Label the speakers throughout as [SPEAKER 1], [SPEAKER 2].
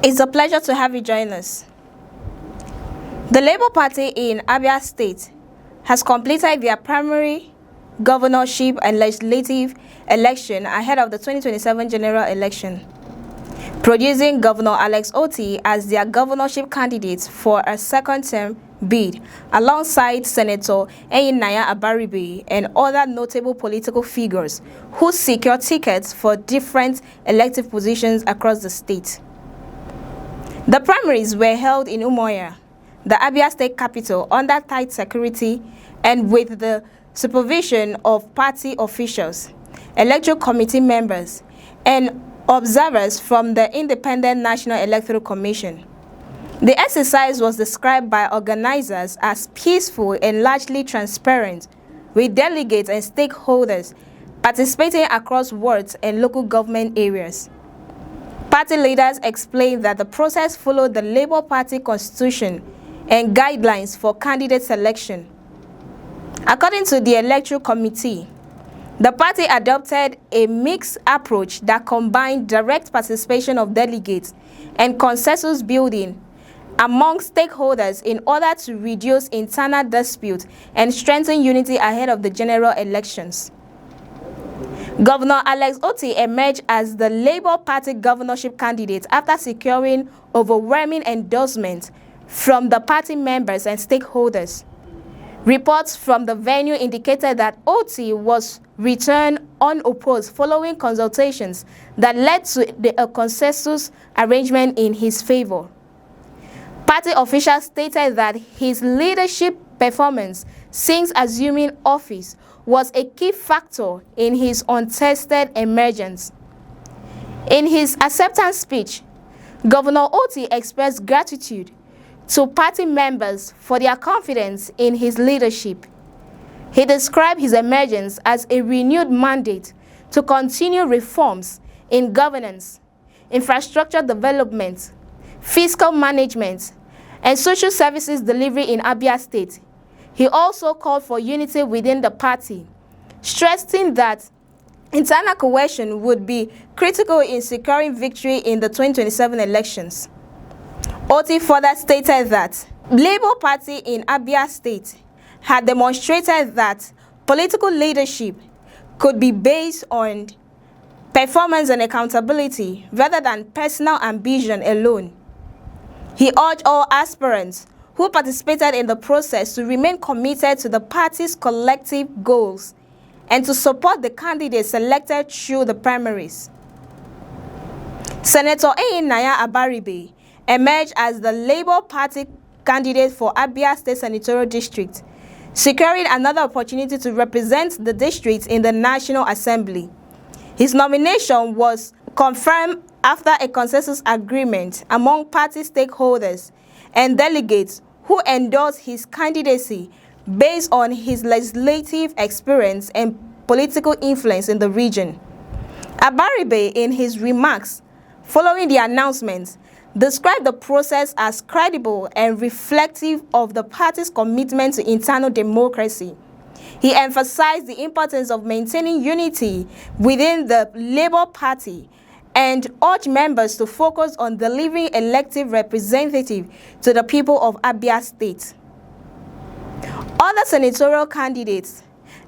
[SPEAKER 1] It's a pleasure to have you join us. The Labour Party in Abia State has completed their primary, governorship and legislative election ahead of the 2027 general election, producing Governor Alex Otti as their governorship candidate for a second-term bid, alongside Senator Abaribe and other notable political figures who secure tickets for different elective positions across the state. The primaries were held in Umuahia, the Abia state capital, under tight security and with the supervision of party officials, electoral committee members, and observers from the Independent National Electoral Commission. The exercise was described by organizers as peaceful and largely transparent, with delegates and stakeholders participating across wards and local government areas. Party leaders explained that the process followed the Labour Party constitution and guidelines for candidate selection. According to the Electoral Committee, the party adopted a mixed approach that combined direct participation of delegates and consensus building among stakeholders in order to reduce internal disputes and strengthen unity ahead of the general elections. Governor Alex Otti emerged as the Labour Party governorship candidate after securing overwhelming endorsement from the party members and stakeholders. Reports from the venue indicated that Otti was returned unopposed following consultations that led to a consensus arrangement in his favor. Party officials stated that his leadership performance since assuming office was a key factor in his untested emergence. In his acceptance speech, Governor Otti expressed gratitude to party members for their confidence in his leadership. He described his emergence as a renewed mandate to continue reforms in governance, infrastructure development, fiscal management, and social services delivery in Abia State. He also called for unity within the party, stressing that internal cohesion would be critical in securing victory in the 2027 elections. Otti further stated that Labour Party in Abia State had demonstrated that political leadership could be based on performance and accountability rather than personal ambition alone. He urged all aspirants who participated in the process to remain committed to the party's collective goals and to support the candidates selected through the primaries. Senator Abaribe emerged as the Labour Party candidate for Abia State Senatorial District, securing another opportunity to represent the district in the National Assembly. His nomination was confirmed after a consensus agreement among party stakeholders and delegates who endorsed his candidacy based on his legislative experience and political influence in the region. Abaribe, in his remarks following the announcement, described the process as credible and reflective of the party's commitment to internal democracy. He emphasized the importance of maintaining unity within the Labour Party and urged members to focus on delivering elective representative to the people of Abia State. Other senatorial candidates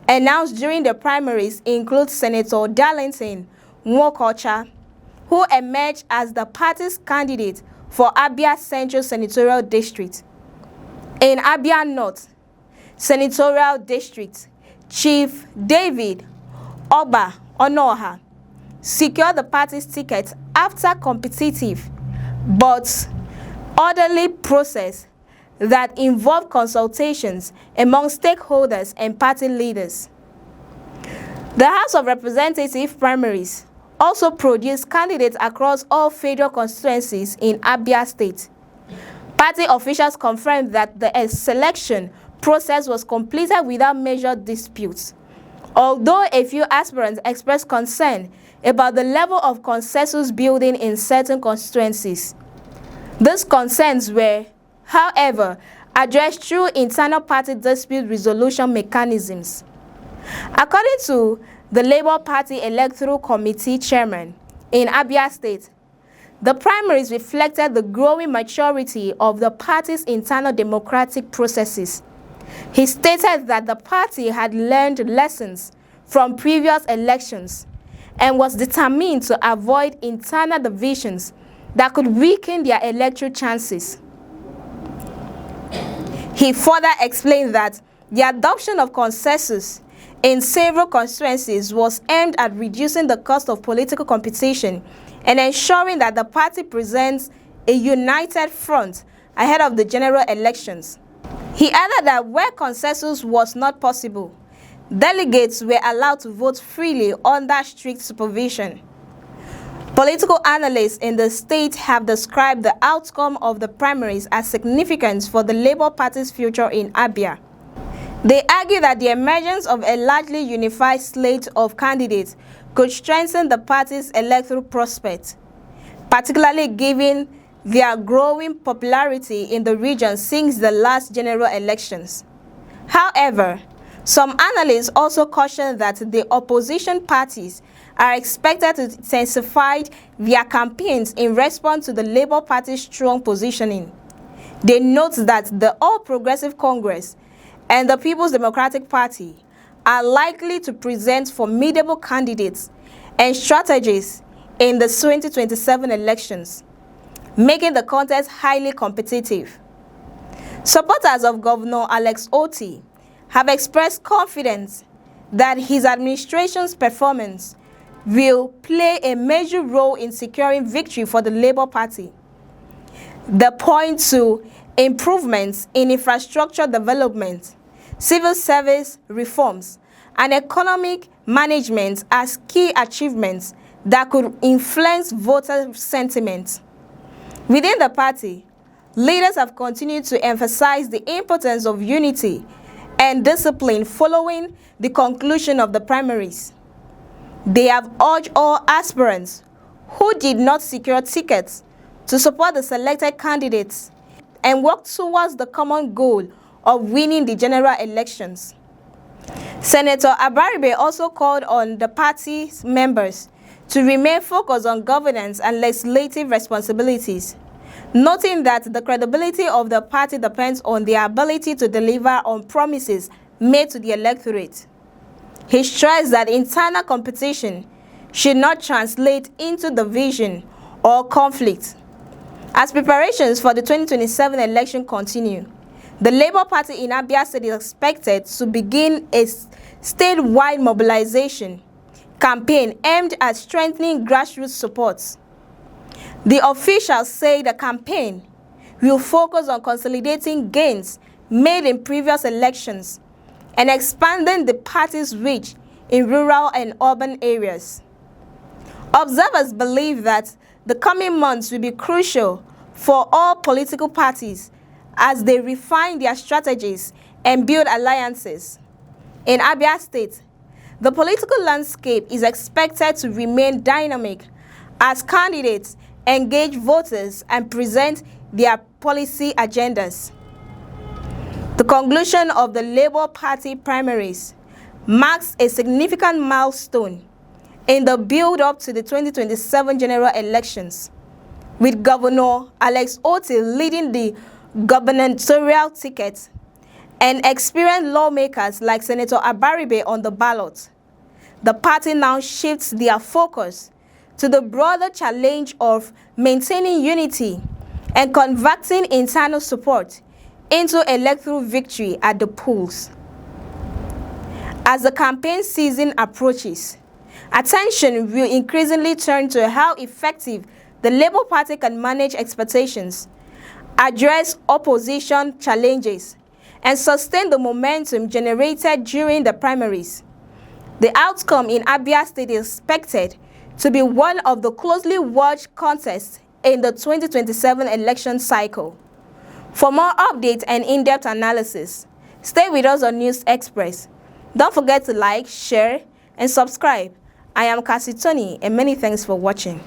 [SPEAKER 1] announced during the primaries include Senator Darlington Nwokocha, who emerged as the party's candidate for Abia Central Senatorial District. In Abia North Senatorial District, Chief David Oba Onoha secured the party's ticket after competitive but orderly process that involved consultations among stakeholders and party leaders. The House of Representatives primaries also produced candidates across all federal constituencies in Abia State. Party officials confirmed that the selection process was completed without major disputes, although a few aspirants expressed concern about the level of consensus building in certain constituencies. These concerns were, however, addressed through internal party dispute resolution mechanisms. According to the Labour Party Electoral Committee chairman in Abia State, The primaries reflected the growing maturity of the party's internal democratic processes. He stated that the party had learned lessons from previous elections and was determined to avoid internal divisions that could weaken their electoral chances. He further explained that the adoption of consensus in several constituencies was aimed at reducing the cost of political competition and ensuring that the party presents a united front ahead of the general elections. He added that where consensus was not possible, delegates were allowed to vote freely under strict supervision. Political analysts in the state have described the outcome of the primaries as significant for the Labour Party's future in Abia. They argue that the emergence of a largely unified slate of candidates could strengthen the party's electoral prospects, particularly given their growing popularity in the region since the last general elections. However, some analysts also caution that the opposition parties are expected to intensify their campaigns in response to the Labour Party's strong positioning. They note that the All Progressive Congress and the People's Democratic Party are likely to present formidable candidates and strategies in the 2027 elections, making the contest highly competitive. Supporters of Governor Otti have expressed confidence that his administration's performance will play a major role in securing victory for the Labour Party. They point to improvements in infrastructure development, civil service reforms, and economic management as key achievements that could influence voter sentiment. Within the party, leaders have continued to emphasize the importance of unity and discipline following the conclusion of the primaries. They have urged all aspirants who did not secure tickets to support the selected candidates and work towards the common goal of winning the general elections. Senator Abaribe also called on the party's members to remain focused on governance and legislative responsibilities, noting that the credibility of the party depends on their ability to deliver on promises made to the electorate. He stressed that internal competition should not translate into division or conflict. As preparations for the 2027 election continue, the Labour Party in Abia State is expected to begin a statewide mobilization campaign aimed at strengthening grassroots support. The officials say the campaign will focus on consolidating gains made in previous elections and expanding the party's reach in rural and urban areas. Observers believe that the coming months will be crucial for all political parties as they refine their strategies and build alliances. In Abia State, the political landscape is expected to remain dynamic as candidates engage voters and present their policy agendas. The conclusion of the Labour Party primaries marks a significant milestone in the build-up to the 2027 general elections, with Governor Otti leading the gubernatorial ticket and experienced lawmakers like Senator Abaribe on the ballot. The party now shifts their focus to the broader challenge of maintaining unity and converting internal support into electoral victory at the polls. As the campaign season approaches, attention will increasingly turn to how effective the Labour Party can manage expectations, address opposition challenges, and sustain the momentum generated during the primaries. The outcome in Abia State is expected to be one of the closely watched contests in the 2027 election cycle. For more updates and in-depth analysis, stay with us on News Express. Don't forget to like, share, and subscribe. I am Cassie Tony, and many thanks for watching.